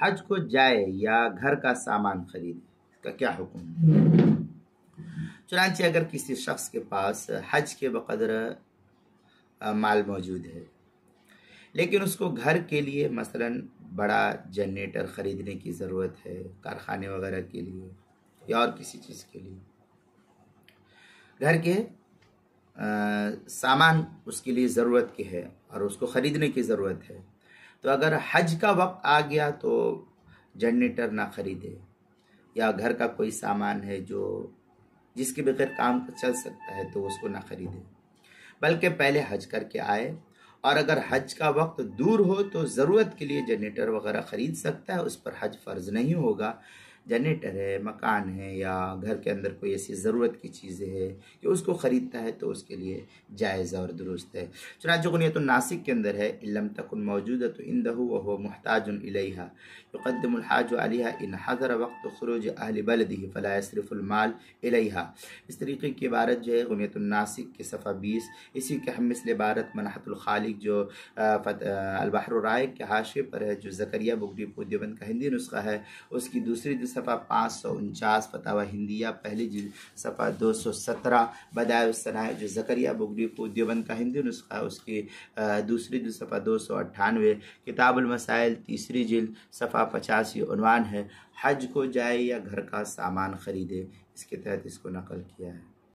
حج کو جائے یا گھر کا سامان خریدے، اس کا کیا حکم ہے؟ چنانچہ اگر کسی شخص کے پاس حج کے بقدر مال موجود ہے لیکن اس کو گھر کے لیے مثلا بڑا جنریٹر خریدنے کی ضرورت ہے، کارخانے وغیرہ کے لیے یا اور کسی چیز کے لیے، گھر کے سامان اس کے لیے ضرورت کے ہے اور اس کو خریدنے کی ضرورت ہے، تو اگر حج کا وقت آ گیا تو جنریٹر نہ خریدے، یا گھر کا کوئی سامان ہے جس کے بغیر کام چل سکتا ہے تو اس کو نہ خریدے، بلکہ پہلے حج کر کے آئے، اور اگر حج کا وقت دور ہو تو ضرورت کے لیے جنریٹر وغیرہ خرید سکتا ہے، اس پر حج فرض نہیں ہوگا۔ جنریٹر ہے، مکان ہے، یا گھر کے اندر کوئی ایسی ضرورت کی چیزیں ہے کہ اس کو خریدتا ہے تو اس کے لیے جائز اور درست ہے۔ چنانچہ غنیۃ الناسک کے اندر ہے لم تکن موجودۃ عنده وهو محتاج الیها یقدم الحاج علیها ان حضر وقت خروج اہل بلده فلا يصرف المال الیها۔ اس طریقے کی عبارت جو ہے غنیۃ الناسک کے صفحہ 20، اسی کے ہم مثل عبارت منحت الخالق جو البحر الرائق کے حاشیے پر ہے، جو زکریا بگٹی پور دیوبند کا ہندی نسخہ ہے، اس کی دوسری صفحہ 549 فتاوی ہندیہ پہلی جلد صفحہ 217 بدائع الصنائع جو زکریا بگٹی پور دیوبند کا ہندی نسخہ ہے، اس کی دوسری جلد صفحہ 298 کتاب المسائل تیسری جلد صفحہ 85 عنوان ہے حج کو جائے یا گھر کا سامان خریدے، اس کے تحت اس کو نقل کیا ہے۔